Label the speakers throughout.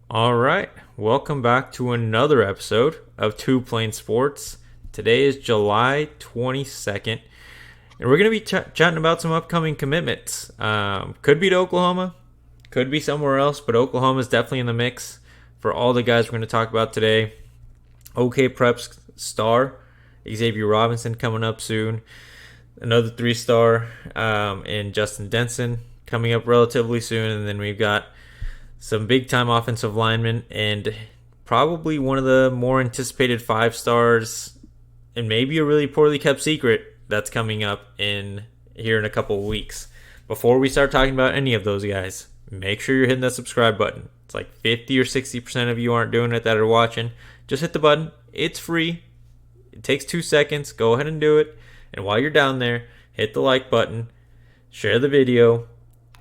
Speaker 1: All right, welcome back to another episode of Two Plane Sports. Today is July 22nd, and we're going to be chatting about some upcoming commitments. Could be to Oklahoma, could be somewhere else, but Oklahoma is definitely in the mix for all the guys we're going to talk about today. OK Prep's star, Xavier Robinson, coming up soon. Another three-star in Justin Denson coming up relatively soon, and then we've got some big time offensive linemen, and probably one of the more anticipated five stars, and maybe a really poorly kept secret that's coming up in here in a couple of weeks. Before we start talking about any of those guys, make sure you're hitting that subscribe button. It's like 50 or 60% of you aren't doing it that are watching. Just hit the button. It's free. It takes 2 seconds. Go ahead and do it. And while you're down there, hit the like button, share the video,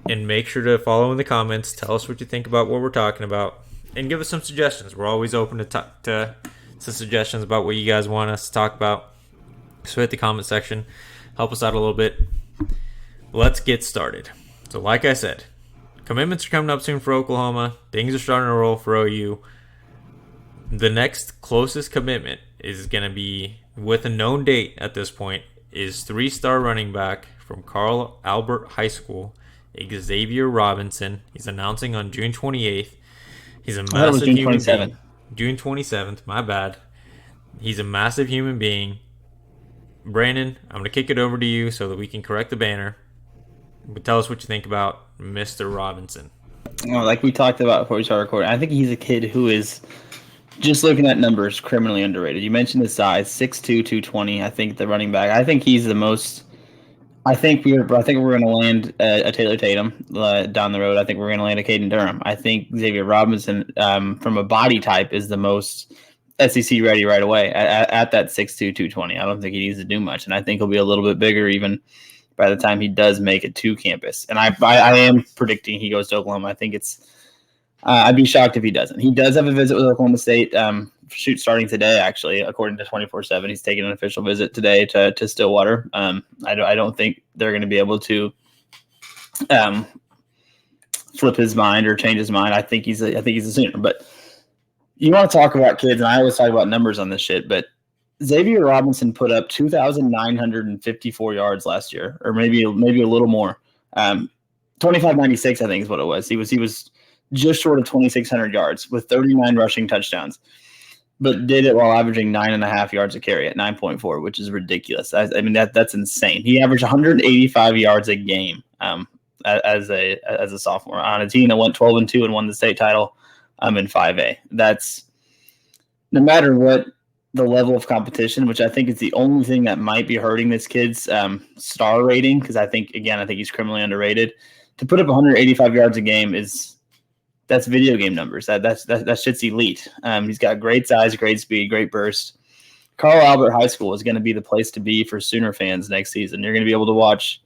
Speaker 1: and make sure to follow in the comments. Tell us what you think about what we're talking about, and give us some suggestions. We're always open to some suggestions about what you guys want us to talk about. So hit the comment section, help us out a little bit. Let's get started. So like I said, commitments are coming up soon for Oklahoma. Things are starting to roll for OU. The next closest commitment is going to be, with a known date at this point, is three-star running back from Carl Albert High School, Xavier Robinson. He's announcing on June 28th. He's a
Speaker 2: I thought it was
Speaker 1: massive
Speaker 2: June
Speaker 1: human
Speaker 2: 27th.
Speaker 1: being. June 27th, my bad. He's a massive human being. Brandon, I'm going to kick it over to you so that we can correct the banner. But tell us what you think about Mr. Robinson.
Speaker 2: Like we talked about before we started recording, I think he's a kid who is, just looking at numbers, criminally underrated. You mentioned his size, 6'2", 220. I think the running back. I think he's the most. I think we're going to land a Taylor Tatum down the road. I think we're going to land a Caden Durham. I think Xavier Robinson, from a body type, is the most SEC ready right away at that 6'2", 220. I don't think he needs to do much, and I think he'll be a little bit bigger even by the time he does make it to campus. And I am predicting he goes to Oklahoma. I think it's. I'd be shocked if he doesn't. He does have a visit with Oklahoma State. Starting today, actually, according to 24/7, he's taking an official visit today to Stillwater. I don't think they're going to be able to um, flip his mind or change his mind. I think he's a senior. But you want to talk about kids, and I always talk about numbers on this shit. But Xavier Robinson put up 2,954 yards last year, or maybe a little more. 2,596, I think, is what it was. He was just short of 2,600 yards with 39 rushing touchdowns, but did it while averaging 9.5 yards a carry at 9.4, which is ridiculous. I mean, that's insane. He averaged 185 yards a game as a sophomore on a team that went 12-2 and won the state title in 5A. That's, no matter what the level of competition, which I think is the only thing that might be hurting this kid's star rating, because I think he's criminally underrated. To put up 185 yards a game that's video game numbers. That shit's elite. He's got great size, great speed, great burst. Carl Albert High School is going to be the place to be for Sooner fans next season. You're going to be able to watch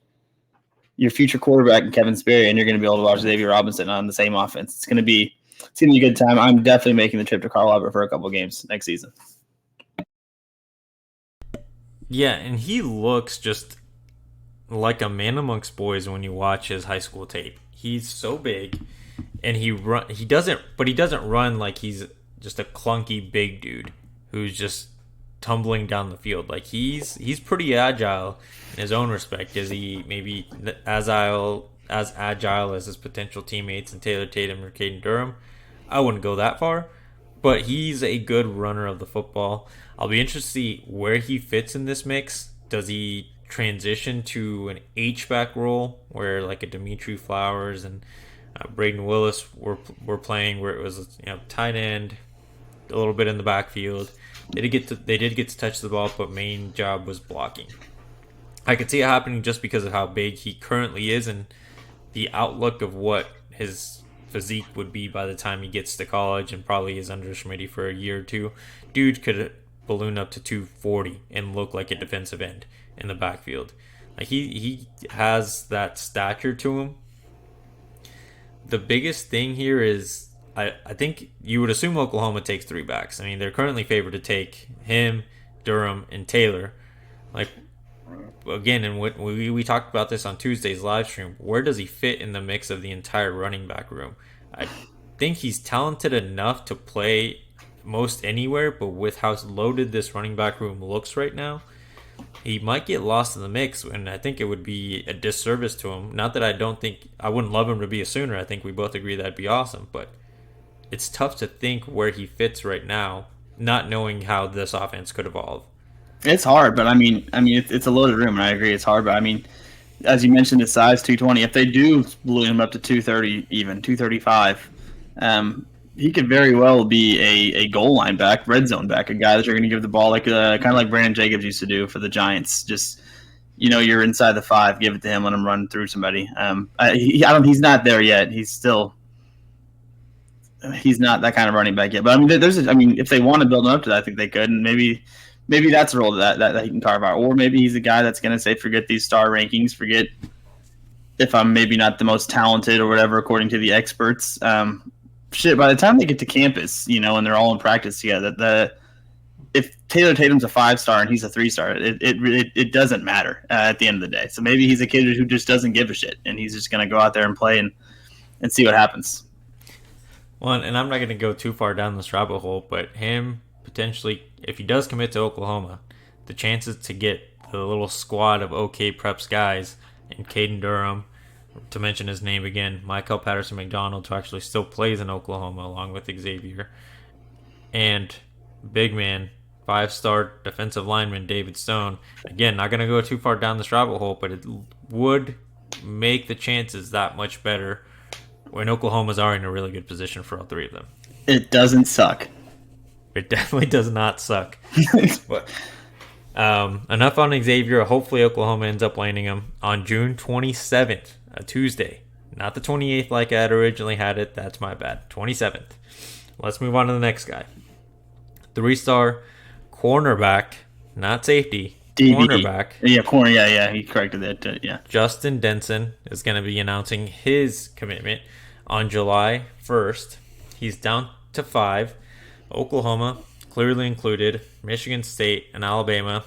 Speaker 2: your future quarterback in Kevin Sperry, and you're going to be able to watch Xavier Robinson on the same offense. It's going to be a good time. I'm definitely making the trip to Carl Albert for a couple of games next season.
Speaker 1: Yeah, and he looks just like a man amongst boys when you watch his high school tape. He's so big, and he doesn't run like he's just a clunky big dude who's just tumbling down the field. Like he's pretty agile in his own respect. Is he maybe as agile as his potential teammates in Taylor Tatum or Caden Durham? I wouldn't go that far, but he's a good runner of the football. I'll be interested to see where he fits in this mix. Does he transition to an H-back role where like a Dimitri Flowers and Braden Willis were playing, where it was tight end, a little bit in the backfield. They did get to touch the ball, but main job was blocking. I could see it happening just because of how big he currently is and the outlook of what his physique would be by the time he gets to college and probably is under Schmitty for a year or two. Dude could balloon up to 240 and look like a defensive end in the backfield. Like he has that stature to him. The biggest thing here is I think you would assume Oklahoma takes three backs. I mean, they're currently favored to take him, Durham, and Taylor. Like, again, and we talked about this on Tuesday's live stream. Where does he fit in the mix of the entire running back room? think he's talented enough to play most anywhere, but with how loaded this running back room looks right now, he might get lost in the mix, and I think it would be a disservice to him. Not that I wouldn't love him to be a Sooner. I think we both agree that'd be awesome, but it's tough to think where he fits right now, not knowing how this offense could evolve.
Speaker 2: It's hard, but I mean, it's a loaded room, and I agree it's hard. But I mean, as you mentioned, his size 220. If they do balloon him up to 230, even 235, he could very well be a goal line back, red zone back, a guy that you're going to give the ball like kind of like Brandon Jacobs used to do for the Giants. Just you're inside the 5, give it to him, let him run through somebody. He's not there yet. He's not that kind of running back yet. But I mean, if they want to build him up to that, I think they could, and maybe that's a role that he can carve out. Or maybe he's a guy that's going to say, forget these star rankings, forget if I'm maybe not the most talented or whatever, according to the experts. By the time they get to campus, and they're all in practice together, if Taylor Tatum's a 5-star and he's a 3-star, it doesn't matter at the end of the day. So maybe he's a kid who just doesn't give a shit, and he's just going to go out there and play and see what happens.
Speaker 1: Well, and I'm not going to go too far down this rabbit hole, but him potentially, if he does commit to Oklahoma, the chances to get the little squad of OK Preps guys and Caden Durham, to mention his name again, Michael Patterson McDonald, who actually still plays in Oklahoma along with Xavier, and big man, 5-star defensive lineman David Stone. Again, not going to go too far down this rabbit hole, but it would make the chances that much better when Oklahoma's are in a really good position for all three of them.
Speaker 2: It doesn't suck.
Speaker 1: It definitely does not suck. But enough on Xavier. Hopefully Oklahoma ends up landing him on June 27th, a Tuesday. Not the 28th like I had originally had it. That's my bad. 27th. Let's move on to the next guy. 3-star cornerback, not safety.
Speaker 2: DB.
Speaker 1: Cornerback.
Speaker 2: Yeah, corner. Yeah. He corrected that. Yeah.
Speaker 1: Justin Denson is going to be announcing his commitment on July 1st. He's down to 5. Oklahoma, clearly included, Michigan State, and Alabama,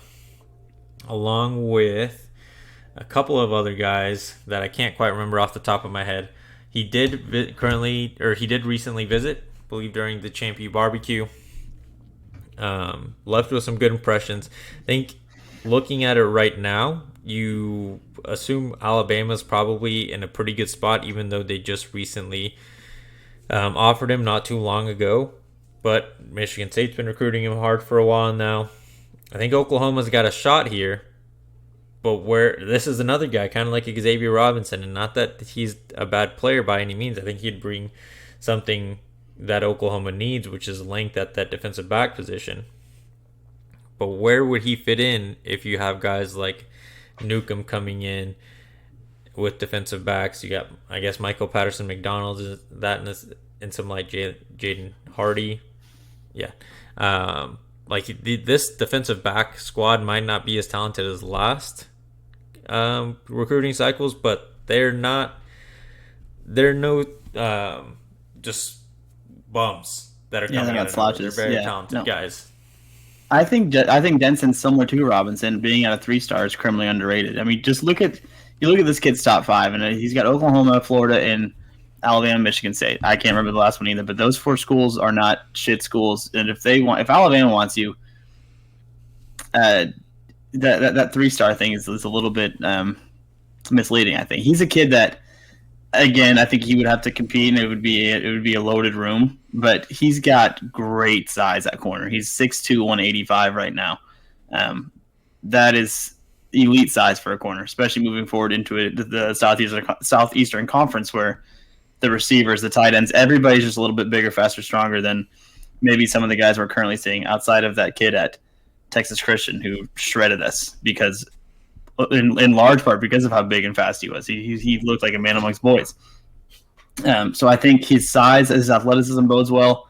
Speaker 1: along with a couple of other guys that I can't quite remember off the top of my head. He did recently visit, I believe during the ChampU BBQ. Left with some good impressions. I think looking at it right now, you assume Alabama's probably in a pretty good spot, even though they just recently offered him not too long ago. But Michigan State's been recruiting him hard for a while now. I think Oklahoma's got a shot here. But this is another guy, kind of like Xavier Robinson, and not that he's a bad player by any means. I think he'd bring something that Oklahoma needs, which is length at that defensive back position. But where would he fit in if you have guys like Newcomb coming in with defensive backs? You got, I guess, Michael Patterson McDonald is that, and some like Jaden Hardy. Yeah. This defensive back squad might not be as talented as last recruiting cycles, but they're no just bums that are coming out of nowhere. They're very talented guys.
Speaker 2: I think Denson's similar to Robinson. Being at a 3-star is criminally underrated. I mean, just look at this kid's top 5, and he's got Oklahoma, Florida, and Alabama, Michigan State. I can't remember the last one either, but those 4 schools are not shit schools. And if Alabama wants you, that 3-star thing is a little bit misleading. I think he's a kid that, again, I think he would have to compete, and it would be a loaded room. But he's got great size at corner. He's 6'2", 185 right now. That is elite size for a corner, especially moving forward into the Southeastern Conference, where the receivers, the tight ends, everybody's just a little bit bigger, faster, stronger than maybe some of the guys we're currently seeing outside of that kid at Texas Christian who shredded us because, in large part, because of how big and fast he was. He looked like a man amongst boys. So I think his size, his athleticism bodes well.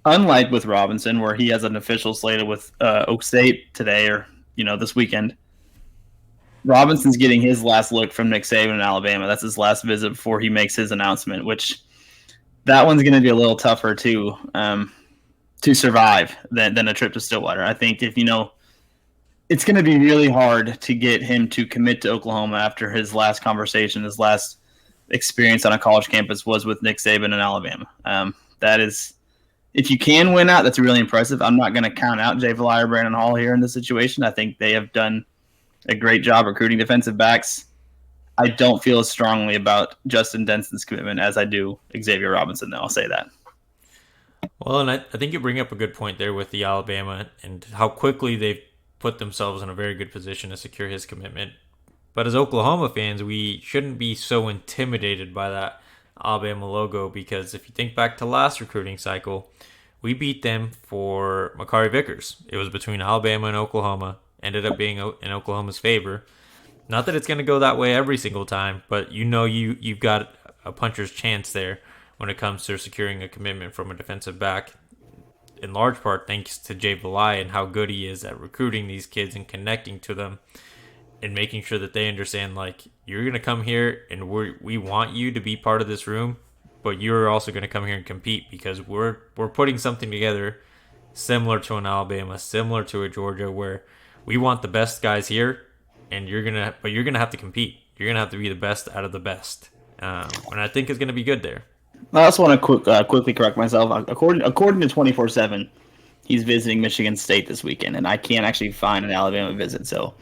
Speaker 2: Unlike with Robinson, where he has an official slated with Oak State today or this weekend, Robinson's getting his last look from Nick Saban in Alabama. That's his last visit before he makes his announcement, which that one's going to be a little tougher to survive than a trip to Stillwater. I think it's going to be really hard to get him to commit to Oklahoma after his last conversation, his last experience on a college campus was with Nick Saban in Alabama. That is, if you can win out, that's really impressive. I'm not going to count out Jay Valai or Brandon Hall here in this situation. I think they have done a great job recruiting defensive backs. I don't feel as strongly about Justin Denson's commitment as I do Xavier Robinson, though. I'll say that.
Speaker 1: Well, and I think you bring up a good point there with the Alabama and how quickly they've put themselves in a very good position to secure his commitment. But as Oklahoma fans, we shouldn't be so intimidated by that Alabama logo, because if you think back to last recruiting cycle, we beat them for Makari Vickers. It was between Alabama and Oklahoma. Ended up being in Oklahoma's favor. Not that it's going to go that way every single time, but you've got a puncher's chance there when it comes to securing a commitment from a defensive back, in large part thanks to Jay Valai and how good he is at recruiting these kids and connecting to them and making sure that they understand, like, you're going to come here and we want you to be part of this room, but you're also going to come here and compete because we're putting something together similar to an Alabama, similar to a Georgia, where we want the best guys here, and you're gonna have to compete. You're gonna have to be the best out of the best, and I think it's gonna be good there.
Speaker 2: I also want to quickly correct myself. According to 24/7, he's visiting Michigan State this weekend, and I can't actually find an Alabama visit, so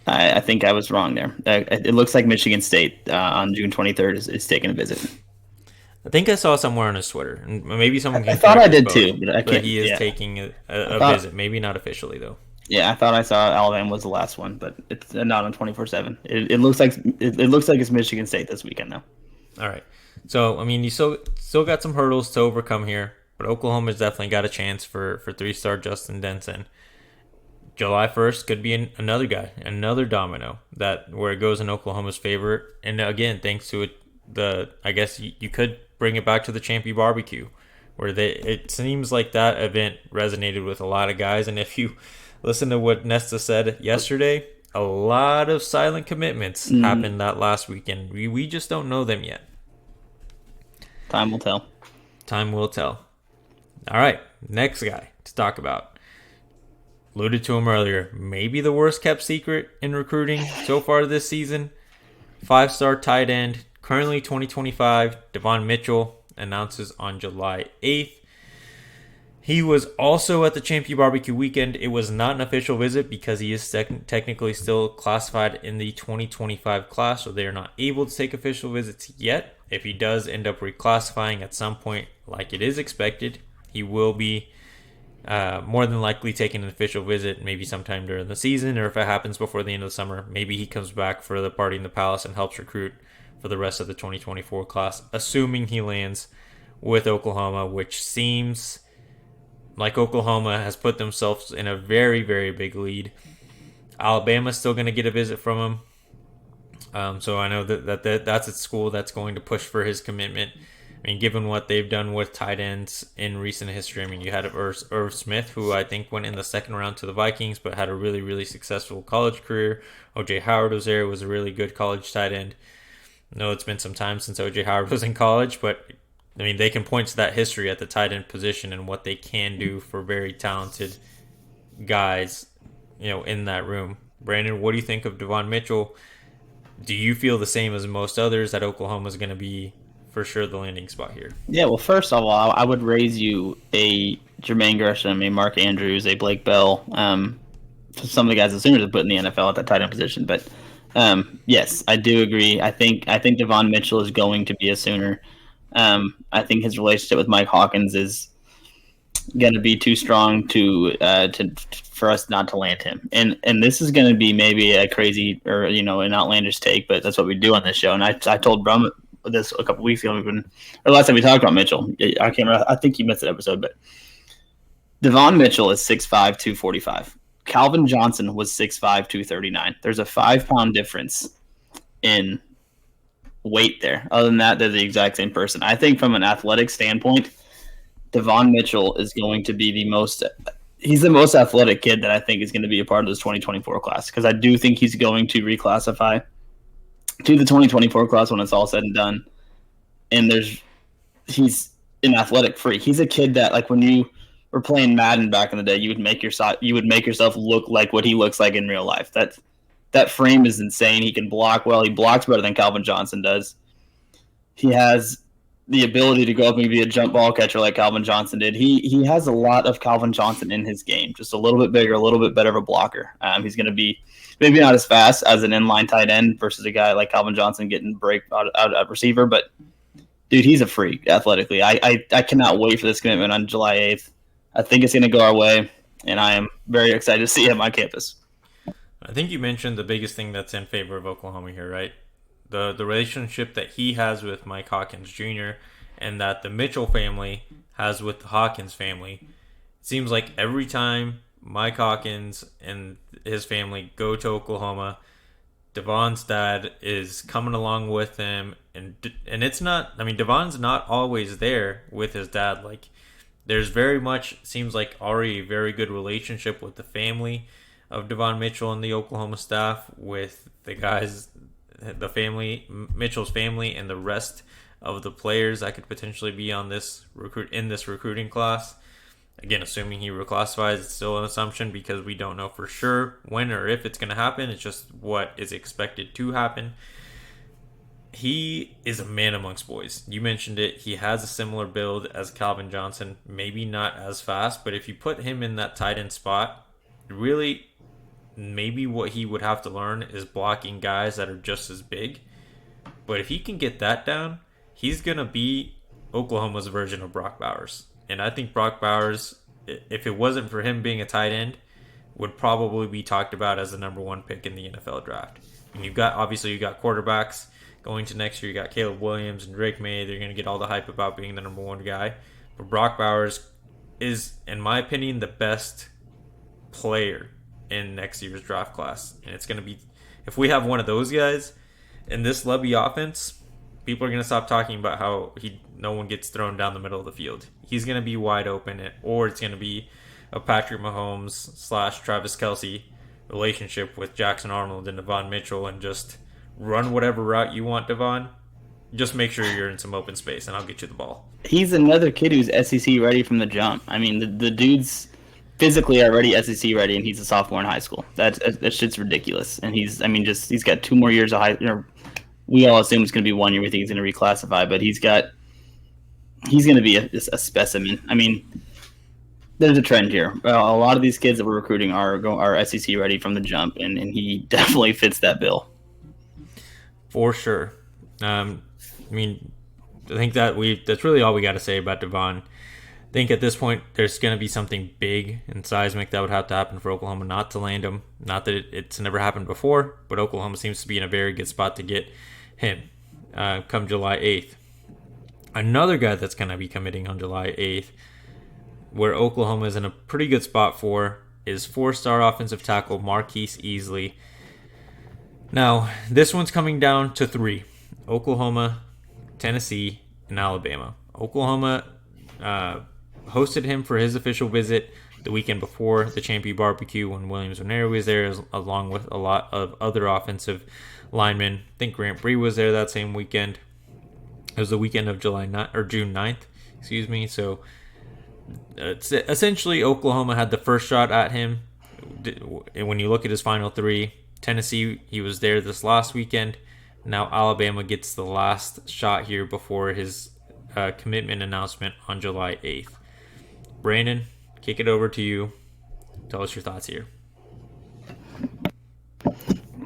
Speaker 2: I think I was wrong there. It looks like Michigan State on June 23rd is taking a visit.
Speaker 1: I think I saw somewhere on his Twitter, and maybe someone can.
Speaker 2: I thought I did too, but
Speaker 1: he is taking a visit, maybe not officially though.
Speaker 2: Yeah, I thought I saw Alabama was the last one, but it's not on 24/7. It looks like it's Michigan State this weekend though.
Speaker 1: All right, so I mean, you still got some hurdles to overcome here, but Oklahoma's definitely got a chance for 3-star Justin Denson. July 1st could be another guy, another domino where it goes in Oklahoma's favor, and again, thanks to it, I guess you could bring it back to the ChampU BBQ, where it seems like that event resonated with a lot of guys, and if you listen to what Nesta said yesterday, a lot of silent commitments happened that last weekend. We just don't know them yet.
Speaker 2: Time will tell.
Speaker 1: Time will tell. All right, next guy to talk about. Alluded to him earlier. Maybe the worst kept secret in recruiting so far this season. 5-star tight end, currently 2025, Devon Mitchell, announces on July 8th. He was also at the ChampU BBQ weekend. It was not an official visit because he is technically still classified in the 2025 class, so they are not able to take official visits yet. If he does end up reclassifying at some point, like it is expected, he will be more than likely taking an official visit maybe sometime during the season, or if it happens before the end of the summer, maybe he comes back for the party in the palace and helps recruit for the rest of the 2024 class, assuming he lands with Oklahoma, which seems like Oklahoma has put themselves in a very, very big lead. Alabama's still going to get a visit from him. So I know that's a school that's going to push for his commitment. I mean, given what they've done with tight ends in recent history, I mean, you had Irv Smith, who I think went in the second round to the Vikings, but had a really, really successful college career. O.J. Howard was there, was a really good college tight end. I know it's been some time since O.J. Howard was in college, but I mean, they can point to that history at the tight end position and what they can do for very talented guys, in that room. Brandon, what do you think of Devon Mitchell? Do you feel the same as most others that Oklahoma is going to be for sure the landing spot here?
Speaker 2: Yeah, well, first of all, I would raise you a Jermaine Gresham, a Mark Andrews, a Blake Bell. Some of the guys the Sooners have put in the NFL at that tight end position, but yes, I do agree. I think Devon Mitchell is going to be a Sooner. I think his relationship with Mike Hawkins is going to be too strong for us not to land him. And this is going to be maybe a crazy or an outlandish take, but that's what we do on this show. And I told Brum this a couple weeks ago, or last time we talked about Mitchell. I can't remember. I think you missed that episode, but Devon Mitchell is 6'5", 245. Calvin Johnson was 6'5", 239. There's a 5-pound difference in weight there. Other than that, they're the exact same person. I think from an athletic standpoint, Devon Mitchell is going to be he's the most athletic kid that I think is going to be a part of this 2024 class, because I do think he's going to reclassify to the 2024 class when it's all said and done. And he's an athletic freak. He's a kid that, like, when you were playing Madden back in the day, you would make yourself look like what he looks like in real life. That frame is insane. He can block well. He blocks better than Calvin Johnson does. He has the ability to go up and be a jump ball catcher like Calvin Johnson did. He has a lot of Calvin Johnson in his game, just a little bit bigger, a little bit better of a blocker. He's going to be maybe not as fast as an inline tight end versus a guy like Calvin Johnson getting break out at receiver, but dude, he's a freak athletically. I cannot wait for this commitment on July 8th. I think it's going to go our way, and I am very excited to see him on campus.
Speaker 1: I think you mentioned the biggest thing that's in favor of Oklahoma here, right? The relationship that he has with Mike Hawkins Jr. and that the Mitchell family has with the Hawkins family. It seems like every time Mike Hawkins and his family go to Oklahoma, Devon's dad is coming along with him, and it's not. I mean, Devon's not always there with his dad. Like, there's very much seems like already a very good relationship with the family of Devon Mitchell and the Oklahoma staff, with the guys, the family, Mitchell's family, and the rest of the players that could potentially be on this recruiting class. Again, assuming he reclassifies, it's still an assumption because we don't know for sure when or if it's going to happen. It's just what is expected to happen. He is a man amongst boys. You mentioned it. He has a similar build as Calvin Johnson. Maybe not as fast, but if you put him in that tight end spot, really, maybe what he would have to learn is blocking guys that are just as big. But if he can get that down, he's going to be Oklahoma's version of Brock Bowers. And I think Brock Bowers, if it wasn't for him being a tight end, would probably be talked about as the number one pick in the NFL draft. And you've got quarterbacks going to next year. You got Caleb Williams and Drake May. They're going to get all the hype about being the number one guy. But Brock Bowers is, in my opinion, the best player in next year's draft class. And it's going to be, if we have one of those guys in this Lebby offense, people are going to stop talking about how no one gets thrown down the middle of the field. He's going to be wide open, or it's going to be a Patrick Mahomes / Travis Kelce relationship with Jackson Arnold and Devon Mitchell, and just run whatever route you want, Devon. Just make sure you're in some open space, and I'll get you the ball.
Speaker 2: He's another kid who's SEC ready from the jump. I mean, the dude's physically already SEC ready, and he's a sophomore in high school. That shit's ridiculous. And he's got 2 more years of high. We all assume it's going to be 1 year. We think he's going to reclassify, but he's going to be a specimen. I mean, there's a trend here. A lot of these kids that we're recruiting are SEC ready from the jump, and he definitely fits that bill.
Speaker 1: For sure. I mean, I think that's really all we got to say about Devon. I think at this point there's going to be something big and seismic that would have to happen for Oklahoma not to land him. Not that it's never happened before, but Oklahoma seems to be in a very good spot to get him come July 8th. Another guy that's going to be committing on July 8th, where Oklahoma is in a pretty good spot for, is 4-star offensive tackle Marquis Easley. Now, this one's coming down to 3. Oklahoma, Tennessee, and Alabama. Oklahoma hosted him for his official visit the weekend before the ChampU BBQ when Williams Nwaneri was there, along with a lot of other offensive linemen. I think Grant Bree was there that same weekend. It was the weekend of June 9th, excuse me. So it's essentially Oklahoma had the first shot at him. When you look at his final 3, Tennessee, he was there this last weekend. Now Alabama gets the last shot here before his commitment announcement on July 8th. Brandon, kick it over to you. Tell us your thoughts here.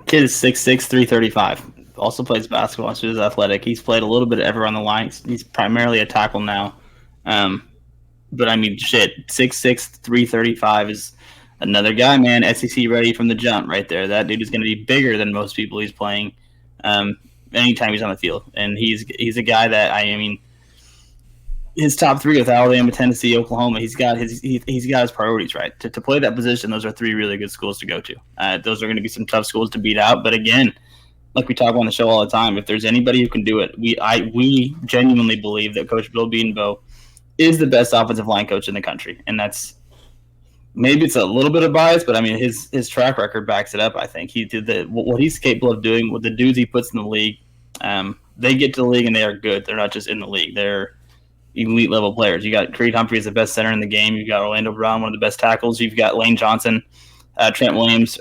Speaker 2: Kid is 6'6", 335. Also plays basketball, so he's athletic. He's played a little bit everywhere on the line. He's primarily a tackle now. But I mean, shit, 6'6", 335 is another guy, man. SEC ready from the jump right there. That dude is going to be bigger than most people he's playing anytime he's on the field. And he's a guy that, I mean, his top 3 with Alabama, Tennessee, Oklahoma, he's got his priorities right. To play that position, those are 3 really good schools to go to. Those are going to be some tough schools to beat out. But again, like we talk on the show all the time, if there's anybody who can do it, we genuinely believe that Coach Bill Bedenbaugh is the best offensive line coach in the country. And that's, maybe it's a little bit of bias, but I mean, his track record backs it up. I think he did what he's capable of doing with the dudes he puts in the league. They get to the league and they are good. They're not just in the league. They're elite level players. You got Creed Humphreys, the best center in the game. You've got Orlando Brown, one of the best tackles. You've got Lane Johnson, Trent Williams,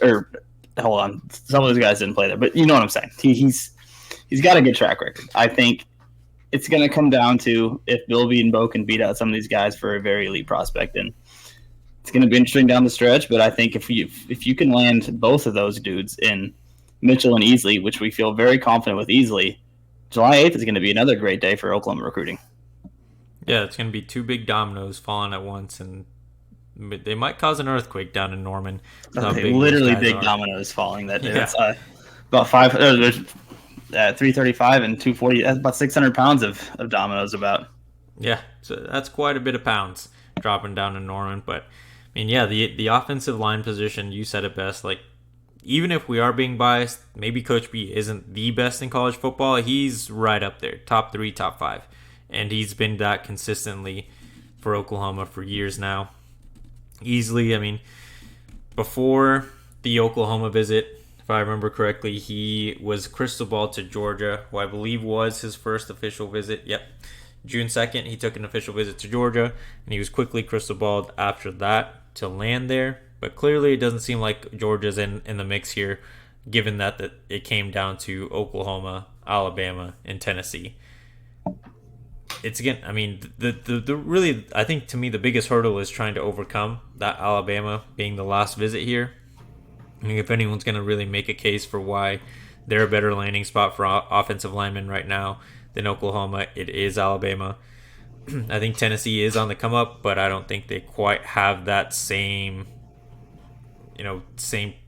Speaker 2: hold on. Some of those guys didn't play there, but you know what I'm saying. He's got a good track record. I think it's going to come down to if Bilby and Bo can beat out some of these guys for a very elite prospect. And it's going to be interesting down the stretch, but I think if you can land both of those dudes in Mitchell and Easley, which we feel very confident with Easley, July 8th is going to be another great day for Oklahoma recruiting.
Speaker 1: Yeah, it's going to be two big dominoes falling at once, and they might cause an earthquake down in Norman.
Speaker 2: Literally big dominoes falling that day. Yeah. That's about 335 and 240. That's about 600 pounds of dominoes about.
Speaker 1: Yeah, so that's quite a bit of pounds dropping down in Norman. But, I mean, yeah, the offensive line position, you said it best. Like, even if we are being biased, maybe Coach B isn't the best in college football. He's right up there, top 3, top 5. And he's been that consistently for Oklahoma for years now. Easily, I mean, before the Oklahoma visit, if I remember correctly, he was crystal ball to Georgia, who I believe was his first official visit. Yep. June 2nd, he took an official visit to Georgia, and he was quickly crystal balled after that to land there. But clearly, it doesn't seem like Georgia's in the mix here, given that it came down to Oklahoma, Alabama, and Tennessee. It's again, I mean, the really, I think to me, the biggest hurdle is trying to overcome that Alabama being the last visit here. I mean, if anyone's going to really make a case for why they're a better landing spot for offensive linemen right now than Oklahoma, it is Alabama. I think Tennessee is on the come up, but I don't think they quite have that same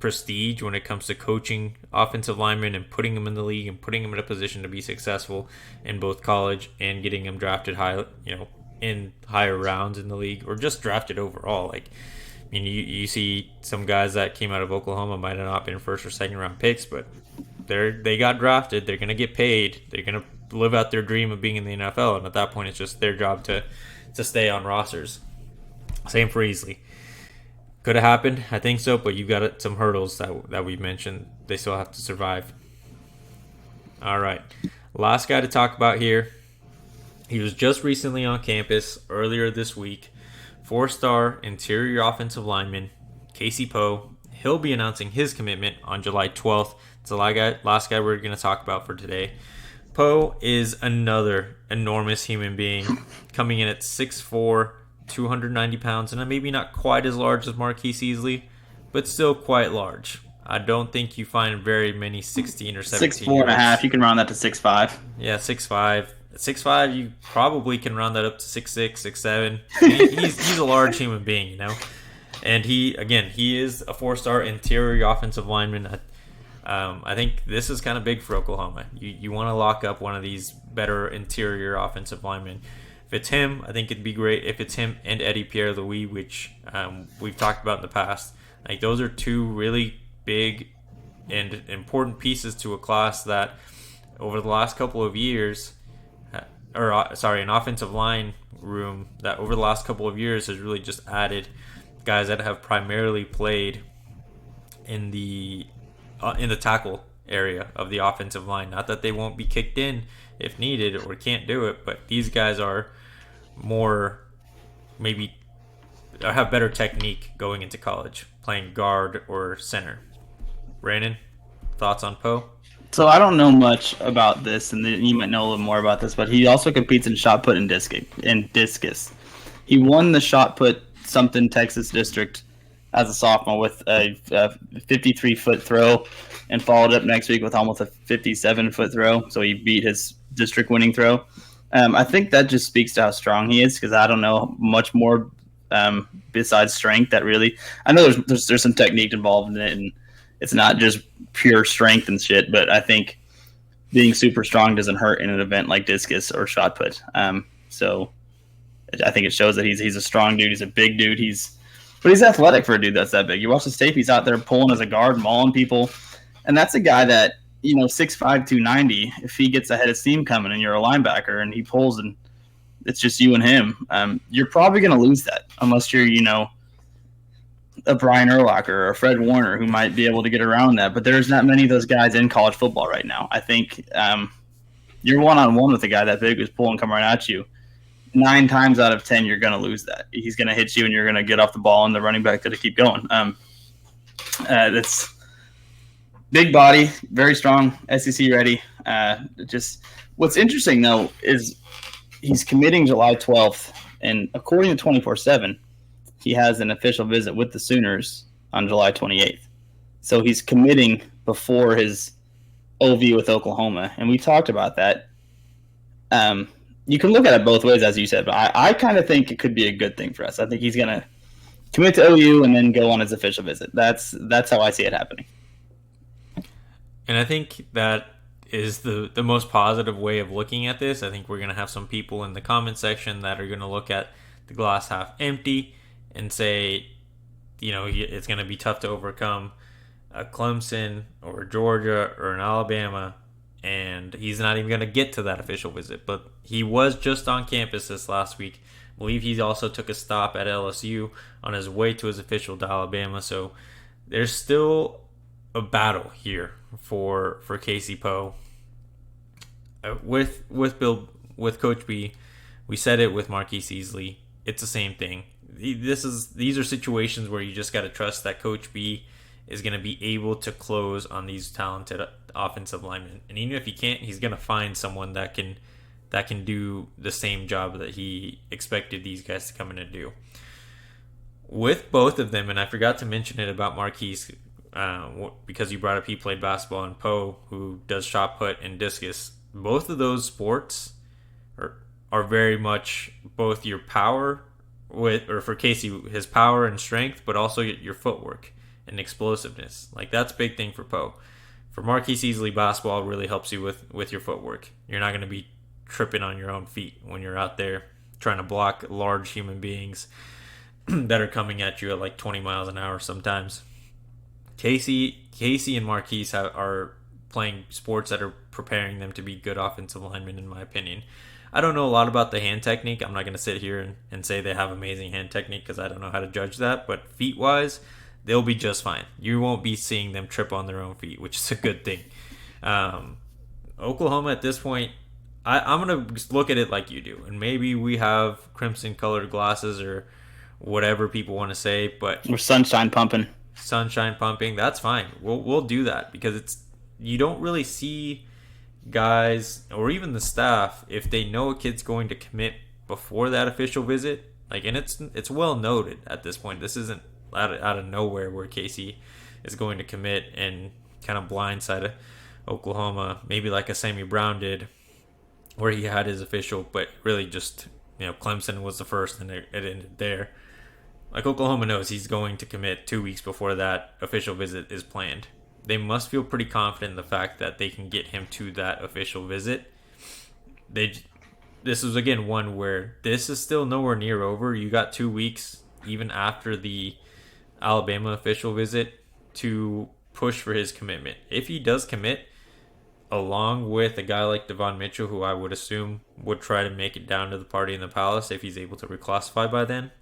Speaker 1: prestige when it comes to coaching offensive linemen and putting them in the league and putting them in a position to be successful in both college and getting them drafted high, in higher rounds in the league or just drafted overall. Like, I mean, you see some guys that came out of Oklahoma might have not been first or second round picks, but they got drafted. They're gonna get paid. They're gonna live out their dream of being in the NFL, and at that point, it's just their job to stay on rosters. Same for Easley. Could have happened, I think so, but you've got some hurdles that we've mentioned. They still have to survive. All right. Last guy to talk about here. He was just recently on campus earlier this week. 4-star interior offensive lineman, Casey Poe. He'll be announcing his commitment on July 12th. It's the last guy we're going to talk about for today. Poe is another enormous human being, coming in at 6'4", 290 pounds, and maybe not quite as large as Marquis Easley, but still quite large. I don't think you find very many 16 or 17
Speaker 2: 6'4" and a half. You can round that to 6'5".
Speaker 1: Yeah, 6'5". 6'5", you probably can round that up to 6'6", 6'7". He's a large human being, And he is a 4-star interior offensive lineman. I think this is kind of big for Oklahoma. You want to lock up one of these better interior offensive linemen. If it's him, I think it'd be great. If it's him and Eddie Pierre-Louis, which we've talked about in the past, like those are two really big and important pieces to a class that over the last couple of years, an offensive line room that over the last couple of years has really just added guys that have primarily played in the tackle area of the offensive line. Not that they won't be kicked in if needed or can't do it, but these guys are more maybe have better technique going into college, playing guard or center. Brandon, thoughts on Poe?
Speaker 2: So I don't know much about this, and you might know a little more about this, but he also competes in shot put and discus. He won the shot put something Texas district as a sophomore with a 53-foot throw, and followed up next week with almost a 57-foot throw. So he beat his district winning throw. I think that just speaks to how strong he is, because I don't know much more besides strength. That really, I know there's some technique involved in it, and it's not just pure strength and shit. But I think being super strong doesn't hurt in an event like discus or shot put. So I think it shows that he's a strong dude. He's a big dude. But he's athletic for a dude that's that big. You watch his tape; he's out there pulling as a guard, mauling people, and that's a guy that, 6'5", 290, if he gets ahead of steam coming and you're a linebacker and he pulls and it's just you and him, you're probably going to lose that unless you're, a Brian Urlacher or a Fred Warner who might be able to get around that. But there's not many of those guys in college football right now. I think you're one-on-one with a guy that big who's pulling coming right at you. 9 times out of 10, you're going to lose that. He's going to hit you and you're going to get off the ball and the running back got to keep going. Big body, very strong, SEC ready. Just what's interesting though is he's committing July 12th, and according to 24/7, he has an official visit with the Sooners on July 28th. So he's committing before his OV with Oklahoma, and we talked about that. You can look at it both ways, as you said, but I kind of think it could be a good thing for us. I think he's going to commit to OU and then go on his official visit. That's how I see it happening.
Speaker 1: And I think that is the most positive way of looking at this. I think we're going to have some people in the comment section that are going to look at the glass half empty and say, it's going to be tough to overcome a Clemson or Georgia or an Alabama, and he's not even going to get to that official visit. But he was just on campus this last week. I believe he also took a stop at LSU on his way to his official to Alabama. So there's still a battle here for Casey Poe. With Coach B, we said it with Marquis Easley. It's the same thing. These are situations where you just got to trust that Coach B is going to be able to close on these talented offensive linemen. And even if he can't, he's going to find someone that can do the same job that he expected these guys to come in and do. With both of them, and I forgot to mention it about Marquis, because you brought up he played basketball, and Poe, who does shot put and discus. Both of those sports are very much both your power or for Casey, his power and strength, but also your footwork and explosiveness. Like, that's a big thing for Poe. For Marquis Easley, basketball really helps you with your footwork. You're not going to be tripping on your own feet when you're out there trying to block large human beings that are coming at you at like 20 miles an hour sometimes. Casey and Marquis are playing sports that are preparing them to be good offensive linemen, in my opinion. I don't know a lot about the hand technique. I'm not going to sit here and say they have amazing hand technique because I don't know how to judge that. But feet-wise, they'll be just fine. You won't be seeing them trip on their own feet, which is a good thing. Oklahoma at this point, I'm going to look at it like you do. And maybe we have crimson-colored glasses or whatever people want to say. But
Speaker 2: we're sunshine pumping.
Speaker 1: Sunshine pumping, that's fine. We'll do that because you don't really see guys or even the staff, if they know a kid's going to commit before that official visit, and it's well noted at this point. This isn't out of nowhere where Casey is going to commit and kind of blindside Oklahoma, maybe like a Sammy Brown did, where he had his official, but really just Clemson was the first and it ended there. Like, Oklahoma knows he's going to commit 2 weeks before that official visit is planned. They must feel pretty confident in the fact that they can get him to that official visit. This is, again, one where this is still nowhere near over. You got 2 weeks, even after the Alabama official visit, to push for his commitment. If he does commit, along with a guy like Devon Mitchell, who I would assume would try to make it down to the party in the palace if he's able to reclassify by then,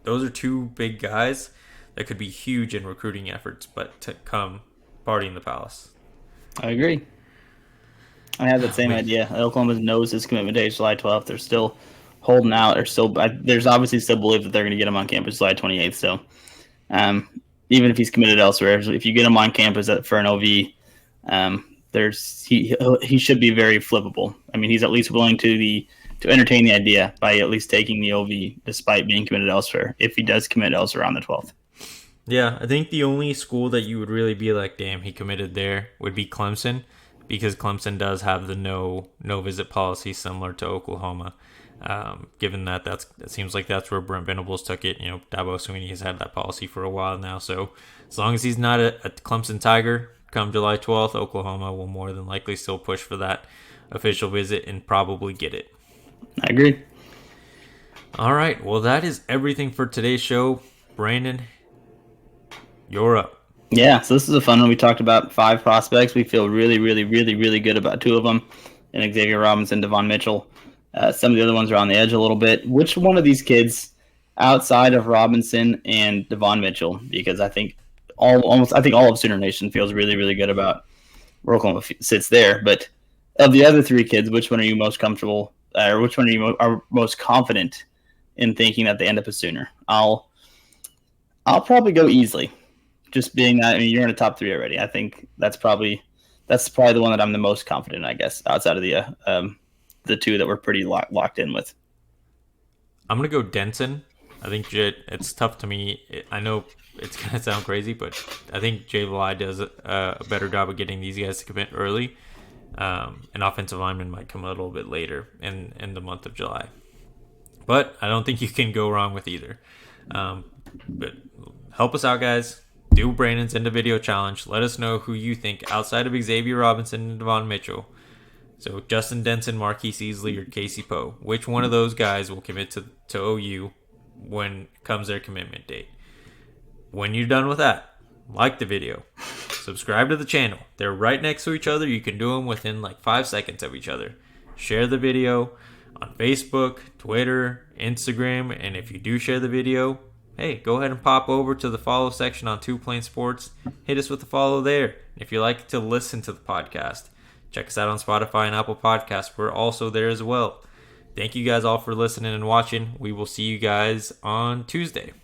Speaker 1: those are two big guys that could be huge in recruiting efforts, but to come party in the palace.
Speaker 2: I agree. I have that same idea. Oklahoma knows his commitment date is July 12th. They're still holding out. There's obviously still belief that they're going to get him on campus July 28th. So even if he's committed elsewhere, if you get him on campus for an OV, he should be very flippable. I mean, he's at least willing to entertain the idea by at least taking the OV despite being committed elsewhere, if he does commit elsewhere on the 12th.
Speaker 1: Yeah, I think the only school that you would really be like, damn, he committed there, would be Clemson, because Clemson does have the no visit policy similar to Oklahoma. Given that it seems like that's where Brent Venables took it. Dabo Swinney has had that policy for a while now. So as long as he's not a Clemson Tiger come July 12th, Oklahoma will more than likely still push for that official visit and probably get it.
Speaker 2: I agree.
Speaker 1: All right. Well, that is everything for today's show. Brandon, you're up.
Speaker 2: Yeah, so this is a fun one. We talked about 5 prospects. We feel really, really, really, really good about 2 of them, and Xavier Robinson, Devon Mitchell. Some of the other ones are on the edge a little bit. Which one of these kids, outside of Robinson and Devon Mitchell, because I think all of Sooner Nation feels really, really good about where Oklahoma sits there. But of the other 3 kids, which one are you most comfortable, or which one are most confident in thinking that they end up a Sooner? I'll probably go Easley. just being that, I mean, you're in the top three already. I think that's probably the one that I'm the most confident in, I guess, outside of the two that we're pretty locked in with.
Speaker 1: I'm gonna go Denson. I think it's tough to me. I know it's gonna sound crazy, but I think Jay Valai does a better job of getting these guys to commit early. An offensive lineman might come a little bit later in the month of July, but I don't think you can go wrong with either. But help us out, guys. Do Brandon's end of video challenge. Let us know who you think outside of Xavier Robinson and Devon Mitchell. So Justin Denson, Marquis Easley, or Casey Poe. Which one of those guys will commit to OU when comes their commitment date? When you're done with that, like the video. Subscribe to the channel. They're right next to each other. You can do them within like 5 seconds of each other. Share the video on Facebook, Twitter, Instagram, and if you do share the video, hey, go ahead and pop over to the follow section on Two Plane Sports. Hit us with a follow there. If you like to listen to the podcast, check us out on Spotify and Apple Podcasts. We're also there as well. Thank you guys all for listening and watching. We will see you guys on Tuesday.